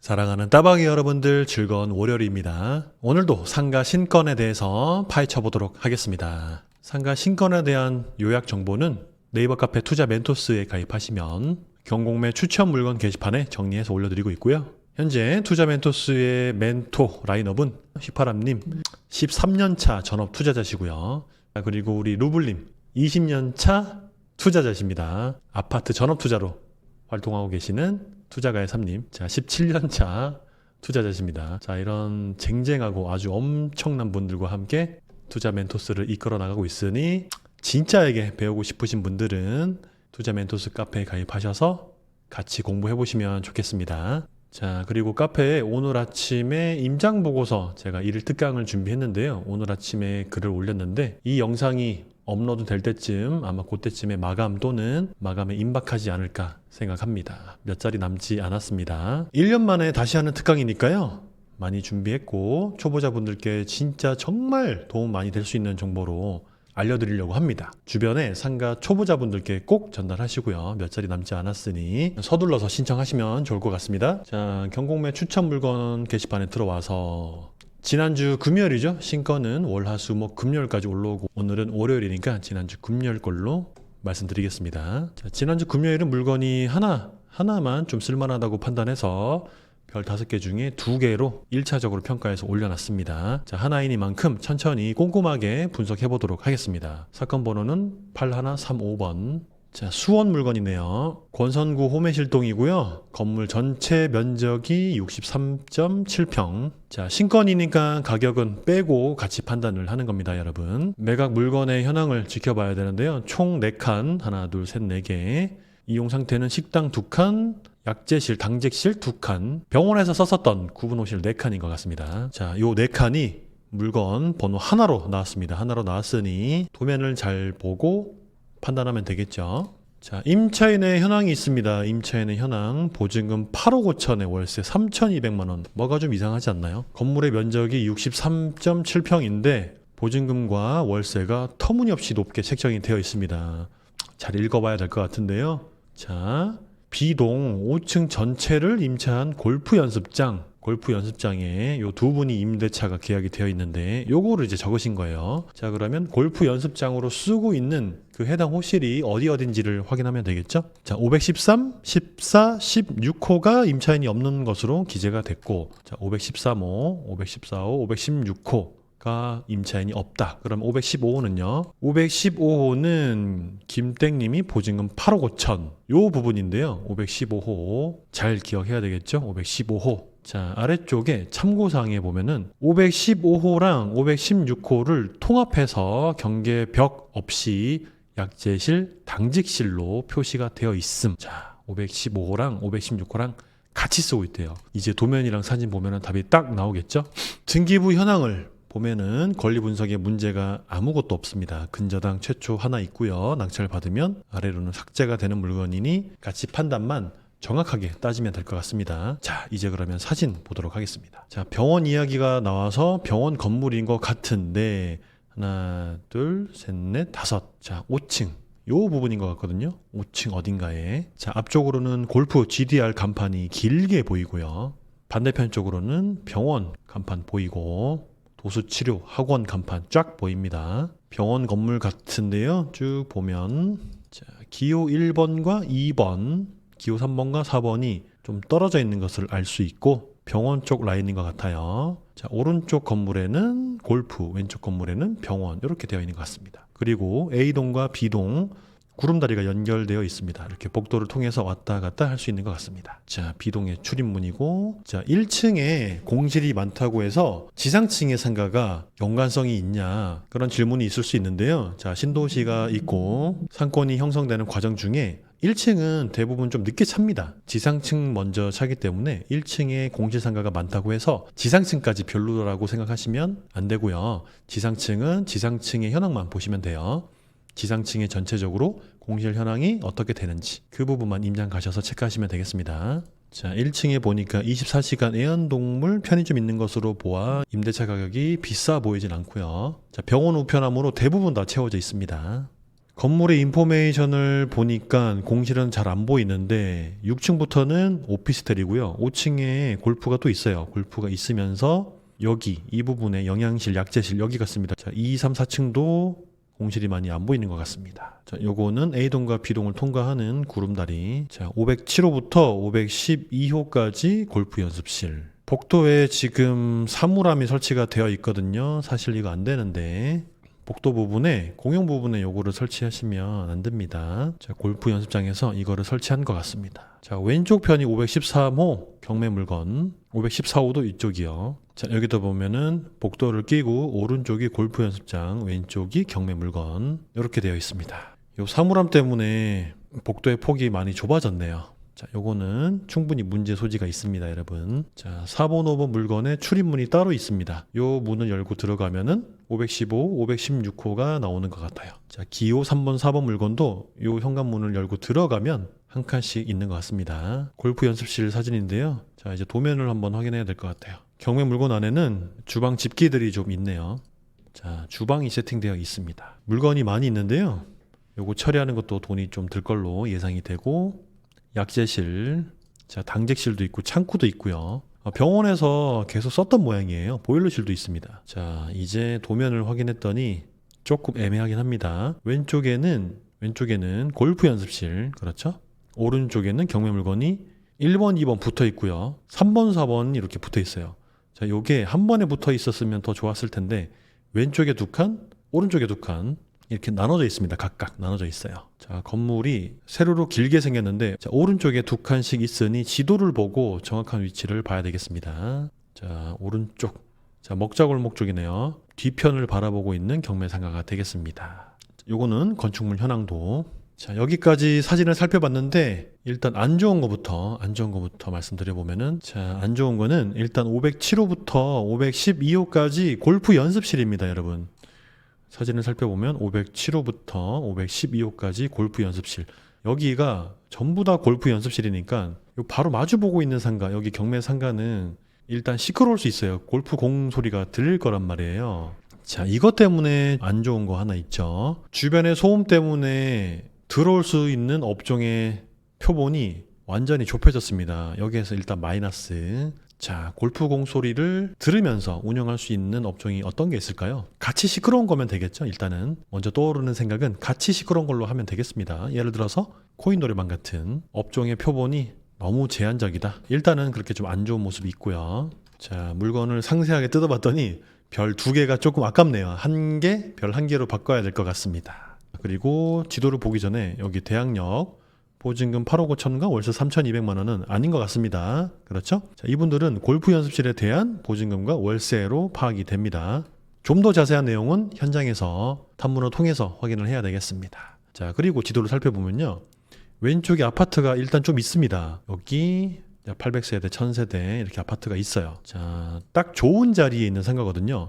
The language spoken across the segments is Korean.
사랑하는 따박이 여러분들 즐거운 월요일입니다. 오늘도 상가 신건에 대해서 파헤쳐 보도록 하겠습니다. 상가 신건에 대한 요약 정보는 네이버 카페 투자 멘토스에 가입하시면 경공매 추천 물건 게시판에 정리해서 올려드리고 있고요. 현재 투자 멘토스의 멘토 라인업은 휘파람님 13년차 전업 투자자시고요. 그리고 우리 루블님 20년차 투자자십니다. 아파트 전업 투자로 활동하고 계시는 투자가의 3님, 자 17년차 투자자십니다. 자 이런 쟁쟁하고 아주 엄청난 분들과 함께 투자 멘토스를 이끌어 나가고 있으니 진짜에게 배우고 싶으신 분들은 투자 멘토스 카페에 가입하셔서 같이 공부해 보시면 좋겠습니다. 자 그리고 카페에 오늘 아침에 임장 보고서 제가 1일 특강을 준비했는데요. 오늘 아침에 글을 올렸는데 이 영상이 업로드 될 때쯤 아마 그때쯤에 마감 또는 마감에 임박하지 않을까 생각합니다. 몇 자리 남지 않았습니다. 1년 만에 다시 하는 특강이니까요. 많이 준비했고 초보자분들께 진짜 정말 도움 많이 될 수 있는 정보로 알려드리려고 합니다. 주변에 상가 초보자분들께 꼭 전달하시고요. 몇 자리 남지 않았으니 서둘러서 신청하시면 좋을 것 같습니다. 자, 경공매 추천 물건 게시판에 들어와서 지난주 금요일이죠. 신건은 월, 화, 수, 목, 금요일까지 올라오고 오늘은 월요일이니까 지난주 금요일 걸로 말씀드리겠습니다. 자, 지난주 금요일은 물건이 하나만 좀 쓸만하다고 판단해서 별 5개 중에 2개로 1차적으로 평가해서 올려놨습니다. 자, 하나이니만큼 천천히 꼼꼼하게 분석해 보도록 하겠습니다. 사건 번호는 8135번. 자, 수원 물건이네요. 권선구 호매실동이고요. 건물 전체 면적이 63.7평. 자, 신건이니까 가격은 빼고 같이 판단을 하는 겁니다, 여러분. 매각 물건의 현황을 지켜봐야 되는데요. 총 4칸, 하나, 둘, 셋, 4개. 이용 상태는 식당 2칸, 약재실, 당직실 2칸, 병원에서 썼었던 구분호실 4칸인 것 같습니다. 자, 요 4칸이 물건 번호 하나로 나왔습니다. 하나로 나왔으니 도면을 잘 보고 판단하면 되겠죠. 자, 임차인의 현황이 있습니다. 임차인의 현황, 보증금 8억 5천에 월세 3,200만원. 뭐가 좀 이상하지 않나요? 건물의 면적이 63.7평인데 보증금과 월세가 터무니없이 높게 책정이 되어 있습니다. 잘 읽어봐야 될 것 같은데요. 자, B동 5층 전체를 임차한 골프 연습장에 요 2분이 임대차가 계약이 되어 있는데 요거를 이제 적으신 거예요. 자, 그러면 골프 연습장으로 쓰고 있는 그 해당 호실이 어딘지를 확인하면 되겠죠. 자, 513, 14, 16호가 임차인이 없는 것으로 기재가 됐고, 자, 513호, 514호, 516호 가 임차인이 없다. 그럼 515호는요. 515호는 김땡님이 보증금 8억 5천. 요 부분인데요. 515호 잘 기억해야 되겠죠. 515호. 자, 아래쪽에 참고사항에 보면은 515호랑 516호를 통합해서 경계벽 없이 약재실, 당직실로 표시가 되어 있음. 자, 515호랑 516호랑 같이 쓰고 있대요. 이제 도면이랑 사진 보면은 답이 딱 나오겠죠. 등기부 현황을 보면은 권리 분석에 문제가 아무것도 없습니다. 근저당 최초 하나 있고요. 낙찰 받으면 아래로는 삭제가 되는 물건이니 가치 판단만 정확하게 따지면 될 것 같습니다. 자, 이제 그러면 사진 보도록 하겠습니다. 자, 병원 이야기가 나와서 병원 건물인 것 같은데 하나, 둘, 셋, 넷, 다섯. 자, 5층. 요 부분인 것 같거든요. 5층 어딘가에. 자, 앞쪽으로는 골프 GDR 간판이 길게 보이고요. 반대편 쪽으로는 병원 간판 보이고 도수치료 학원 간판 쫙 보입니다. 병원 건물 같은데요. 쭉 보면 자, 기호 1번과 2번, 기호 3번과 4번이 좀 떨어져 있는 것을 알 수 있고 병원 쪽 라인인 것 같아요. 자, 오른쪽 건물에는 골프, 왼쪽 건물에는 병원 이렇게 되어 있는 것 같습니다. 그리고 A동과 B동 구름다리가 연결되어 있습니다. 이렇게 복도를 통해서 왔다 갔다 할 수 있는 것 같습니다. 자, B동의 출입문이고, 자, 1층에 공실이 많다고 해서 지상층의 상가가 연관성이 있냐 그런 질문이 있을 수 있는데요. 자, 신도시가 있고 상권이 형성되는 과정 중에 1층은 대부분 좀 늦게 찹니다. 지상층 먼저 차기 때문에 1층에 공실 상가가 많다고 해서 지상층까지 별로라고 생각하시면 안 되고요. 지상층은 지상층의 현황만 보시면 돼요. 지상층의 전체적으로 공실 현황이 어떻게 되는지 그 부분만 임장 가셔서 체크하시면 되겠습니다. 자, 1층에 보니까 24시간 애완동물 편의점 있는 것으로 보아 임대차 가격이 비싸 보이진 않고요. 자, 병원 우편함으로 대부분 다 채워져 있습니다. 건물의 인포메이션을 보니까 공실은 잘 안 보이는데 6층부터는 오피스텔이고요. 5층에 골프가 또 있어요. 골프가 있으면서 여기 이 부분에 영양실, 약재실 여기 같습니다. 자, 2, 3, 4층도 공실이 많이 안 보이는 것 같습니다. 자, 요거는 A동과 B동을 통과하는 구름다리. 자, 507호부터 512호까지 골프 연습실. 복도에 지금 사물함이 설치가 되어 있거든요. 사실 이거 안 되는데 복도 부분에 공용 부분에 요거를 설치하시면 안 됩니다. 자, 골프 연습장에서 이거를 설치한 것 같습니다. 자, 왼쪽 편이 513호 경매 물건, 514호도 이쪽이요. 자, 여기도 보면은 복도를 끼고 오른쪽이 골프 연습장, 왼쪽이 경매 물건 이렇게 되어 있습니다. 요 사물함 때문에 복도의 폭이 많이 좁아졌네요. 자, 요거는 충분히 문제 소지가 있습니다, 여러분. 자, 4번, 5번 물건에 출입문이 따로 있습니다. 요 문을 열고 들어가면은 515, 516호가 나오는 것 같아요. 자, 기호 3번, 4번 물건도 요 현관문을 열고 들어가면 한 칸씩 있는 것 같습니다. 골프 연습실 사진인데요. 자, 이제 도면을 한번 확인해야 될 것 같아요. 경매 물건 안에는 주방 집기들이 좀 있네요. 자, 주방이 세팅되어 있습니다. 물건이 많이 있는데요. 요거 처리하는 것도 돈이 좀 들 걸로 예상이 되고, 약재실, 자, 당직실도 있고 창구도 있고요. 병원에서 계속 썼던 모양이에요. 보일러실도 있습니다. 자, 이제 도면을 확인했더니 조금 애매하긴 합니다. 왼쪽에는 골프 연습실, 그렇죠? 오른쪽에는 경매 물건이 1번, 2번 붙어 있고요. 3번, 4번 이렇게 붙어 있어요. 자, 요게 한 번에 붙어 있었으면 더 좋았을 텐데 왼쪽에 두 칸, 오른쪽에 두 칸 이렇게 나눠져 있습니다. 각각 나눠져 있어요. 자, 건물이 세로로 길게 생겼는데, 자, 오른쪽에 두 칸씩 있으니 지도를 보고 정확한 위치를 봐야 되겠습니다. 자, 오른쪽. 자, 먹자골목 쪽이네요. 뒤편을 바라보고 있는 경매 상가가 되겠습니다. 요거는 건축물 현황도. 자, 여기까지 사진을 살펴봤는데 일단 안 좋은 거부터 말씀드려보면은, 자, 안 좋은 거는 일단 507호부터 512호까지 골프 연습실입니다, 여러분. 사진을 살펴보면 507호부터 512호까지 골프 연습실. 여기가 전부 다 골프 연습실이니까 바로 마주보고 있는 상가, 여기 경매 상가는 일단 시끄러울 수 있어요. 골프 공 소리가 들릴 거란 말이에요. 자, 이것 때문에 안 좋은 거 하나 있죠. 주변의 소음 때문에 들어올 수 있는 업종의 표본이 완전히 좁혀졌습니다. 여기에서 일단 마이너스. 자, 골프공 소리를 들으면서 운영할 수 있는 업종이 어떤 게 있을까요? 같이 시끄러운 거면 되겠죠. 일단은 먼저 떠오르는 생각은 같이 시끄러운 걸로 하면 되겠습니다. 예를 들어서 코인 노래방 같은 업종의 표본이 너무 제한적이다. 일단은 그렇게 좀 안 좋은 모습이 있고요. 자, 물건을 상세하게 뜯어봤더니 별 2개가 조금 아깝네요. 별 1개로 바꿔야 될 것 같습니다. 그리고 지도를 보기 전에 여기 대학역 보증금 8억 5천과 월세 3,200만 원은 아닌 것 같습니다. 그렇죠? 자, 이분들은 골프 연습실에 대한 보증금과 월세로 파악이 됩니다. 좀 더 자세한 내용은 현장에서 탐문을 통해서 확인을 해야 되겠습니다. 자, 그리고 지도를 살펴보면요. 왼쪽에 아파트가 일단 좀 있습니다. 여기 800세대, 1000세대 이렇게 아파트가 있어요. 자, 딱 좋은 자리에 있는 상가거든요.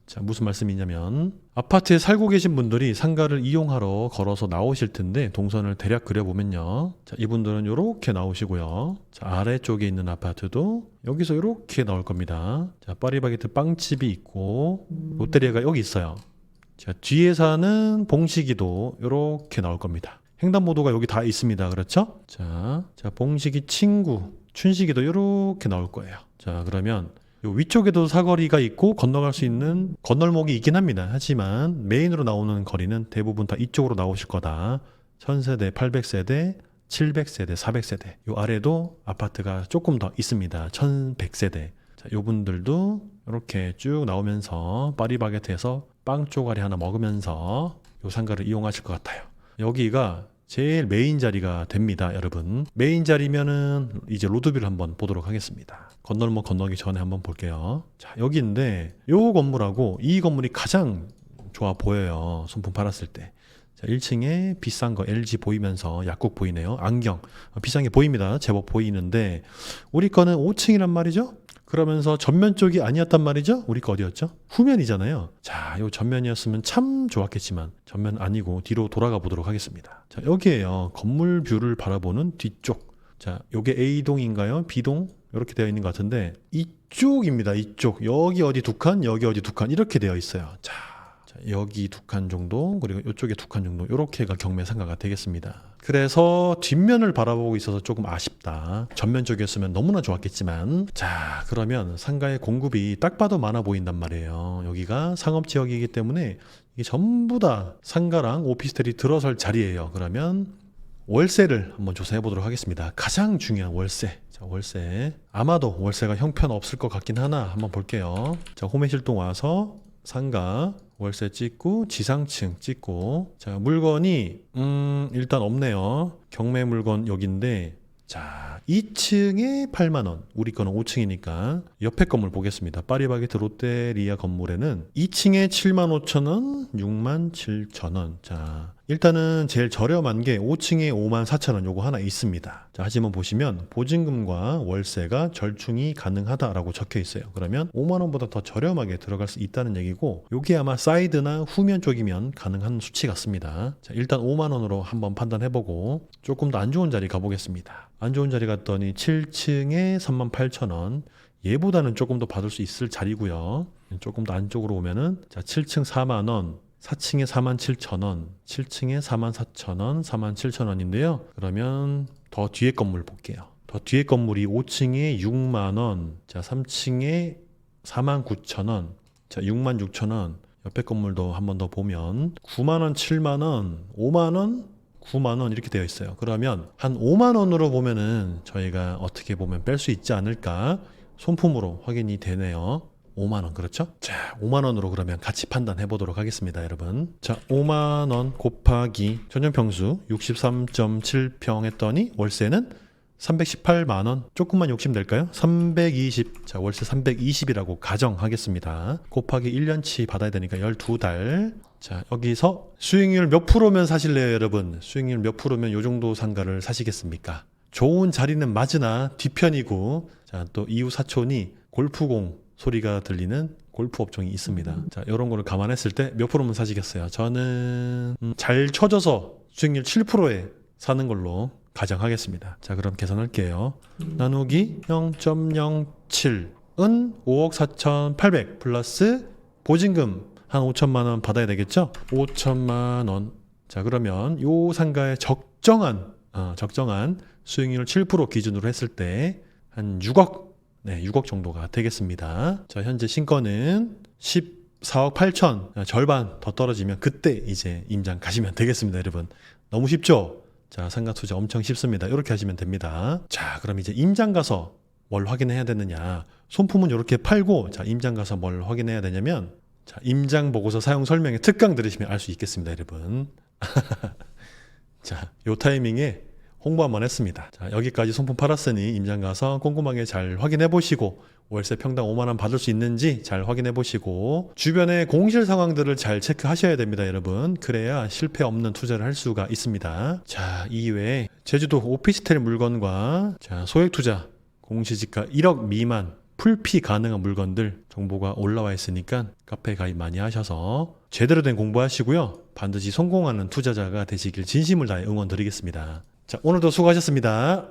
자, 무슨 말씀이냐면 아파트에 살고 계신 분들이 상가를 이용하러 걸어서 나오실 텐데 동선을 대략 그려보면요. 자, 이분들은 이렇게 나오시고요. 자, 아래쪽에 있는 아파트도 여기서 이렇게 나올 겁니다. 자, 파리바게트 빵집이 있고 롯데리아가 여기 있어요. 자, 뒤에 사는 봉식이도 이렇게 나올 겁니다. 횡단보도가 여기 다 있습니다. 그렇죠? 자, 봉식이 친구, 춘식이도 이렇게 나올 거예요. 자, 그러면 요 위쪽에도 사거리가 있고 건너갈 수 있는 건널목이 있긴 합니다. 하지만 메인으로 나오는 거리는 대부분 다 이쪽으로 나오실 거다. 1000세대, 800세대, 700세대, 400세대. 요 아래도 아파트가 조금 더 있습니다. 1100세대. 자, 요분들도 이렇게 쭉 나오면서 파리바게트에서 빵 쪼가리 하나 먹으면서 요 상가를 이용하실 것 같아요. 여기가 제일 메인 자리가 됩니다, 여러분. 메인 자리면은 이제 로드뷰를 한번 보도록 하겠습니다. 건널목 건너기 전에 한번 볼게요. 자, 여기인데 요 건물하고 이 건물이 가장 좋아 보여요. 손품 팔았을 때. 자, 1층에 비싼 거 LG 보이면서 약국 보이네요. 안경 비싼 게 보입니다. 제법 보이는데 우리 거는 5층이란 말이죠. 그러면서 전면 쪽이 아니었단 말이죠. 우리 거 어디였죠? 후면이잖아요. 자, 요 전면이었으면 참 좋았겠지만 전면 아니고 뒤로 돌아가 보도록 하겠습니다. 자, 여기에요. 건물 뷰를 바라보는 뒤쪽. 자, 요게 A동인가요? B동? 이렇게 되어 있는 것 같은데 이쪽입니다. 이쪽. 여기 어디 두 칸, 여기 어디 두 칸 이렇게 되어 있어요. 자, 여기 2칸 정도, 그리고 이쪽에 2칸 정도, 이렇게가 경매 상가가 되겠습니다. 그래서 뒷면을 바라보고 있어서 조금 아쉽다. 전면 쪽이었으면 너무나 좋았겠지만, 자, 그러면 상가의 공급이 딱 봐도 많아 보인단 말이에요. 여기가 상업지역이기 때문에 이게 전부 다 상가랑 오피스텔이 들어설 자리예요. 그러면 월세를 한번 조사해 보도록 하겠습니다. 가장 중요한 월세. 자, 월세. 아마도 월세가 형편없을 것 같긴 하나 한번 볼게요. 자, 홈의실동 와서 상가 월세 찍고 지상층 찍고, 자, 물건이 일단 없네요. 경매 물건 여기인데, 자, 2층에 8만 원. 우리 거는 5층이니까 옆에 건물 보겠습니다. 파리바게트 롯데리아 건물에는 2층에 7만 5천 원, 6만 7천 원. 자, 일단은 제일 저렴한 게 5층에 5만 4천 원 요거 하나 있습니다. 자, 하지만 보시면 보증금과 월세가 절충이 가능하다라고 적혀 있어요. 그러면 5만 원보다 더 저렴하게 들어갈 수 있다는 얘기고, 요게 아마 사이드나 후면 쪽이면 가능한 수치 같습니다. 자, 일단 5만 원으로 한번 판단해보고 조금 더 안 좋은 자리 가보겠습니다. 안 좋은 자리 갔더니 7층에 3만 8천 원. 얘보다는 조금 더 받을 수 있을 자리고요. 조금 더 안쪽으로 오면은, 자, 7층 4만 원, 4층에 4만 7천 원, 7층에 4만 4천 원, 4만 7천 원인데요. 그러면 더 뒤에 건물 볼게요. 더 뒤에 건물이 5층에 6만 원, 자, 3층에 4만 9천 원, 자, 6만 6천 원. 옆에 건물도 한 번 더 보면 9만 원, 7만 원, 5만 원, 9만 원 이렇게 되어 있어요. 그러면 한 5만 원으로 보면은 저희가 어떻게 보면 뺄 수 있지 않을까? 손품으로 확인이 되네요. 5만 원, 그렇죠? 자, 5만 원으로 그러면 같이 판단해 보도록 하겠습니다, 여러분. 자, 5만 원 곱하기 전용 평수 63.7평 했더니 월세는 318만 원. 조금만 욕심 낼까요? 320. 자, 월세 320이라고 가정하겠습니다. 곱하기 1년치 받아야 되니까 12달. 자, 여기서 수익률 몇 프로면 사실래요, 여러분? 수익률 몇 프로면 요 정도 상가를 사시겠습니까? 좋은 자리는 맞으나 뒤편이고, 자, 또 이웃 사촌이 골프공 소리가 들리는 골프 업종이 있습니다. 자, 이런 거를 감안했을 때 몇 프로면 사시겠어요? 저는 잘 쳐져서 수익률 7%에 사는 걸로 가정하겠습니다. 자, 그럼 계산할게요. 나누기 0.07은 5억 4,800 플러스 보증금 한 5천만 원 받아야 되겠죠? 5천만 원. 자, 그러면 요 상가의 적정한 수익률 7% 기준으로 했을 때 한 6억, 네, 6억 정도가 되겠습니다. 자, 현재 신건은 14억 8천, 절반 더 떨어지면 그때 이제 임장 가시면 되겠습니다, 여러분. 너무 쉽죠? 자, 상가 투자 엄청 쉽습니다. 이렇게 하시면 됩니다. 자, 그럼 이제 임장 가서 뭘 확인해야 되느냐? 손품은 이렇게 팔고, 자, 임장 가서 뭘 확인해야 되냐면, 자, 임장 보고서 사용 설명에 특강 들으시면 알 수 있겠습니다, 여러분. 자, 요 타이밍에 홍보 한번 했습니다. 자, 여기까지 손품 팔았으니 임장 가서 꼼꼼하게 잘 확인해 보시고, 월세 평당 5만 원 받을 수 있는지 잘 확인해 보시고, 주변의 공실 상황들을 잘 체크하셔야 됩니다, 여러분. 그래야 실패 없는 투자를 할 수가 있습니다. 자, 이외에 제주도 오피스텔 물건과, 자, 소액 투자 공시지가 1억 미만 풀피 가능한 물건들 정보가 올라와 있으니까 카페 가입 많이 하셔서 제대로 된 공부하시고요. 반드시 성공하는 투자자가 되시길 진심을 다해 응원 드리겠습니다. 자, 오늘도 수고하셨습니다.